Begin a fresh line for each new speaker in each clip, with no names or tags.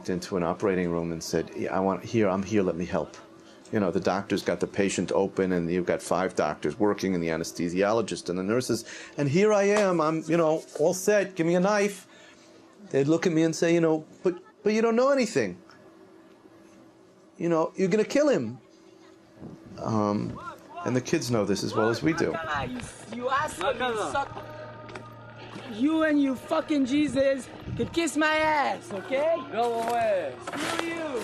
into an operating room and said, yeah, I'm here, let me help. You know, the doctor's got the patient open and you've got 5 doctors working and the anesthesiologist and the nurses. And here I am, I'm, you know, all set, give me a knife. They'd look at me and say, you know, but you don't know anything. You know, you're gonna kill him. And the kids know this as well as we do.
You asshole, you suck. You and you fucking Jesus could kiss my ass, okay?
Go away.
Screw you.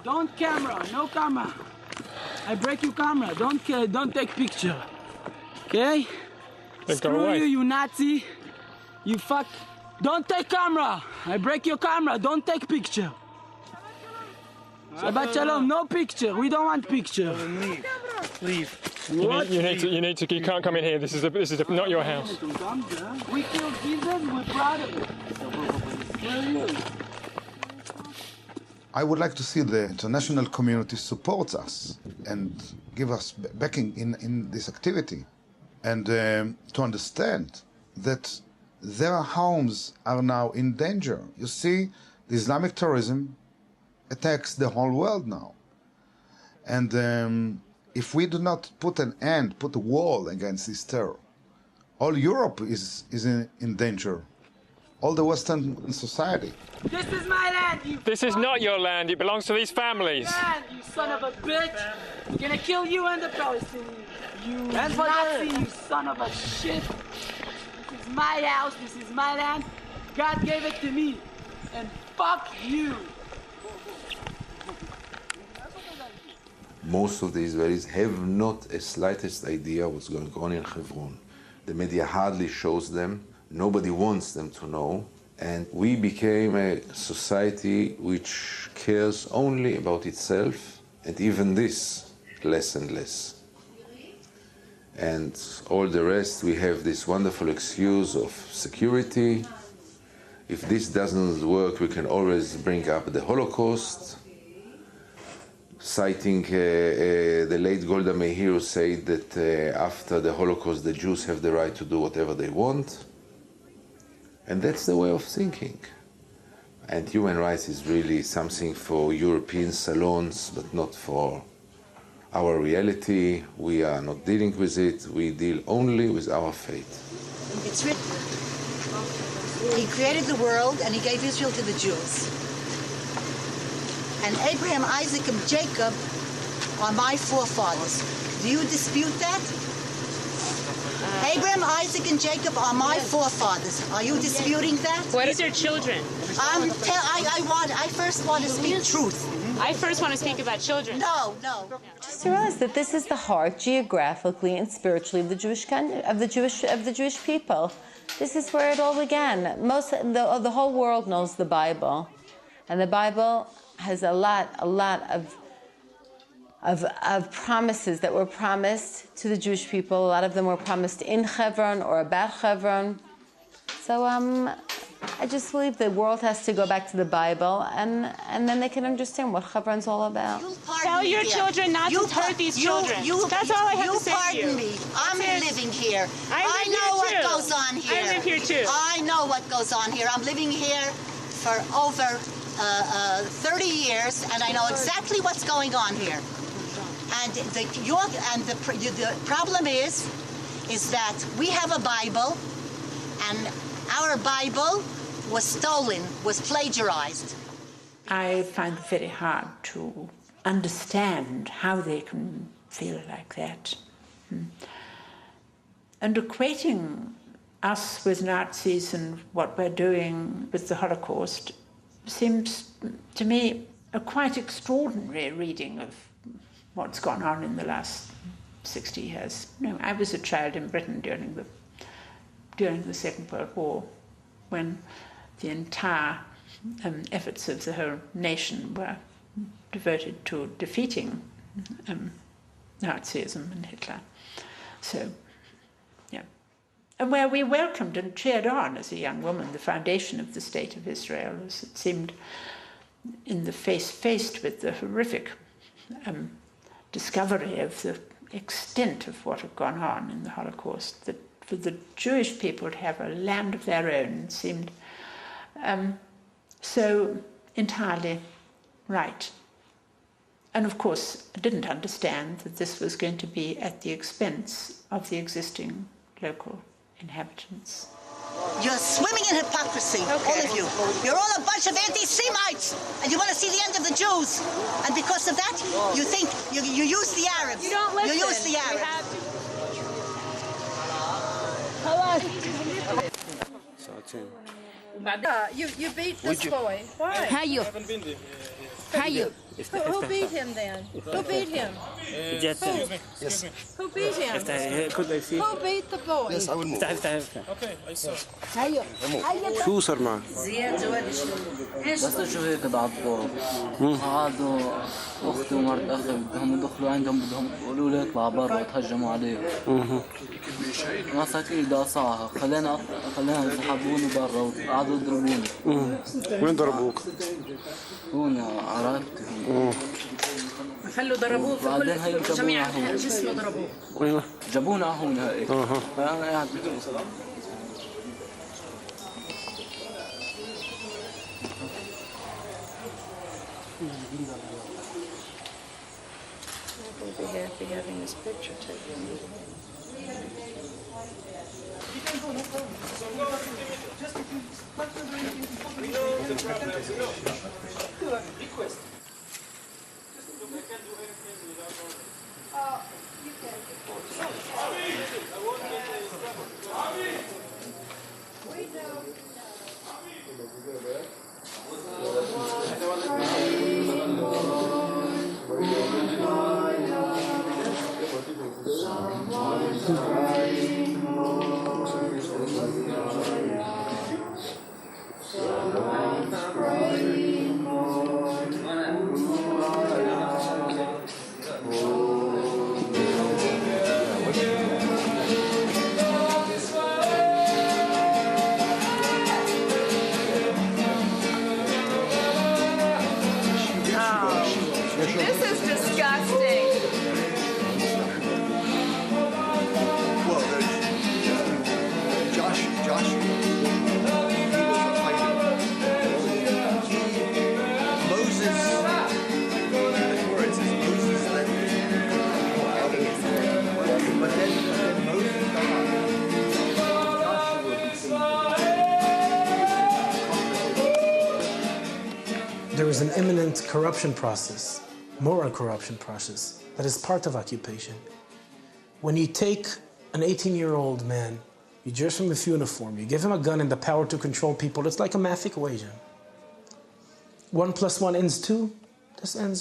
Don't camera, no camera. I break your camera. Don't take picture. Okay?
Then go
Screw
away.
you Nazi. You fuck. Don't take camera. I break your camera. Don't take picture. Shabbat shalom. No picture. We don't want picture.
Leave.
What?
You can't come in here. This is not your house.
We killed Jesus. We're proud of it.
I would like to see the international community support us and give us backing in this activity, and to understand that their homes are now in danger. You see, the Islamic terrorism attacks the whole world now. And if we do not put a wall against this terror, all Europe is in danger. All the Western society.
This is my land, you.
This is not your land. It belongs to these families.
Land, you son of a bitch. We're gonna kill you and the Palestinians. You Nazi, you son of a shit. This is my house. This is my land. God gave it to me. And fuck you.
Most of the Israelis have not a slightest idea what's going on in Hebron. The media hardly shows them. Nobody wants them to know. And we became a society which cares only about itself, and even this, less and less. And all the rest, we have this wonderful excuse of security. If this doesn't work, we can always bring up the Holocaust. Citing the late Golda Meir, who said that after the Holocaust, the Jews have the right to do whatever they want. And that's the way of thinking. And human rights is really something for European salons, but not for our reality. We are not dealing with it. We deal only with our fate.
It's written. He created the world and he gave Israel to the Jews. And Abraham, Isaac, and Jacob are my forefathers. Do you dispute that? Abraham, Isaac, and Jacob are my forefathers. Are you disputing that?
These are children.
I first want to speak truth.
I first want to speak about children.
No.
Just to realize that this is the heart, geographically and spiritually, of the Jewish people. This is where it all began. The whole world knows the Bible, and the Bible has a lot of promises that were promised to the Jewish people. A lot of them were promised in Hebron or about Hebron. So I just believe the world has to go back to the Bible, and then they can understand what Hebron's all about.
Tell your children not to hurt these children. That's all I have to say to you.
Pardon me. I'm living here. I know what goes on here.
I live here too.
I know what goes on here. I'm living here for over 30 years, and I know exactly what's going on here. And the problem is that we have a Bible, and our Bible was stolen, was plagiarized.
I find it very hard to understand how they can feel like that. And equating us with Nazis and what we're doing with the Holocaust seems to me a quite extraordinary reading of what's gone on in the last 60 years. No, I was a child in Britain during the Second World War, when the entire efforts of the whole nation were devoted to defeating Nazism and Hitler. So, yeah. And where we welcomed and cheered on as a young woman the foundation of the State of Israel, as it seemed faced with the horrific discovery of the extent of what had gone on in the Holocaust, that for the Jewish people to have a land of their own seemed so entirely right. And of course, I didn't understand that this was going to be at the expense of the existing local inhabitants.
You're swimming in hypocrisy, all of you. You're all a bunch of anti-Semites, and you want to see the end of the Jews. And because of that, you think you use the Arabs.
You don't listen.
You use the Arabs.
You beat this boy. Why?
How you? How you?
Who beat him then? Who beat him?
Yes.
Who beat him? Who beat the boy?
Yes, I will move.
Okay, I saw.
شو صار معك؟
بس شو هيك ضعفوا قعدوا اختي ومرت اخي بدهم يدخلوا عندهم بدهم يقولوا لي اطلع برا وتهجموا عليهم مساكين داصعها خلينا سحبوني برا وقعدوا يضربوني
وين ضربوك؟
هون عرفتي
خلوا ضربوه في
بعدين هي
كل جميع جسمه ضربوه
ايوه جابونا على هون هيك فانا قاعد
We'll be happy having this picture taken. This is disgusting.
Well, there's Josh. Moses. It says Moses led people out of Egypt. But then Moses
There is an imminent corruption process, moral corruption process, that is part of occupation. When you take an 18-year-old man, you dress him with uniform, you give him a gun and the power to control people, it's like a math equation. 1 + 1 ends 2, this ends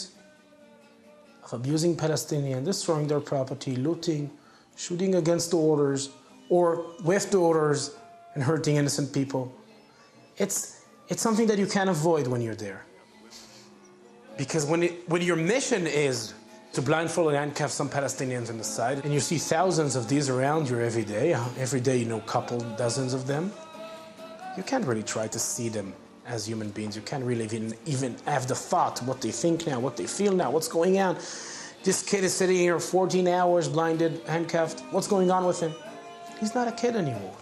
of abusing Palestinians, destroying their property, looting, shooting against the orders, or with the orders and hurting innocent people. It's something that you can't avoid when you're there. Because when your mission is to blindfold and handcuff some Palestinians on the side, and you see thousands of these around you every day you know a couple, dozens of them, you can't really try to see them as human beings. You can't really even have the thought what they think now, what they feel now, what's going on. This kid is sitting here 14 hours blinded, handcuffed. What's going on with him? He's not a kid anymore.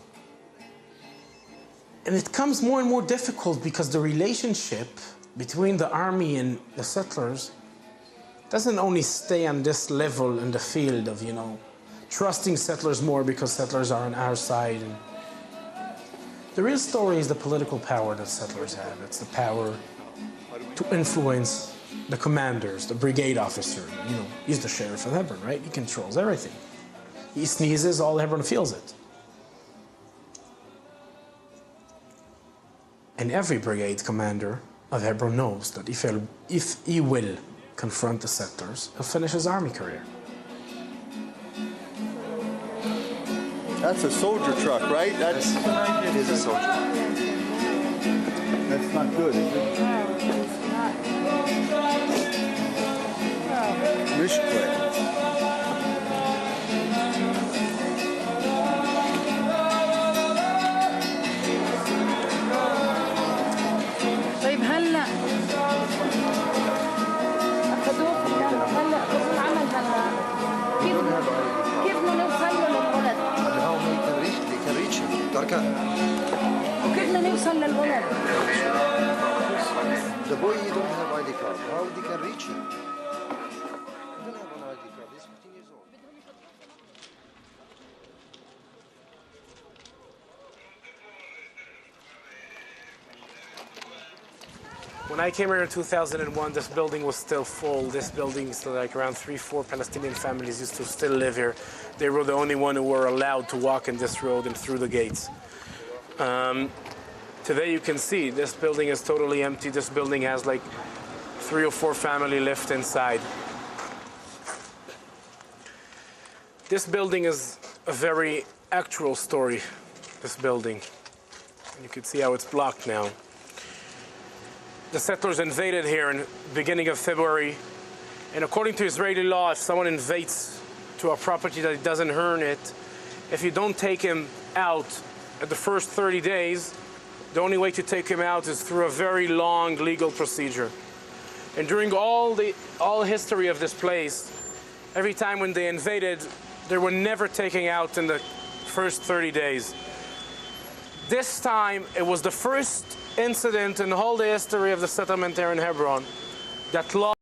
And it becomes more and more difficult because the relationship between the army and the settlers doesn't only stay on this level in the field of, trusting settlers more because settlers are on our side. And the real story is the political power that settlers have. It's the power to influence the commanders, the brigade officer. He's the sheriff of Hebron, right? He controls everything. He sneezes, all Hebron feels it. And every brigade commander of Hebron knows that if he will confront the settlers, he'll finish his army career.
That's a soldier truck, right? It is a soldier truck. That's not good, is it? Mishklek.
طيب هلا اخذوه هلا اخذوه عمل هلا كيف بدنا نوصل له للولد؟
مكان.
وكيفنا نوصل للولد؟
The boy he don't have ID card. How they can reach him? He don't have an ID card. He's 15 years old.
When I came here in 2001, this building was still full. This building, still like around 3-4 Palestinian families used to still live here. They were the only one who were allowed to walk in this road and through the gates. Today you can see this building is totally empty. This building has like 3 or 4 families left inside. This building is a very actual story, this building. You can see how it's blocked now. The settlers invaded here in the beginning of February, and according to Israeli law, if someone invades to a property that doesn't earn it, if you don't take him out at the first 30 days, the only way to take him out is through a very long legal procedure. And during all history of this place, every time when they invaded, they were never taken out in the first 30 days. This time, it was the first incident in the whole history of the settlement there in Hebron that law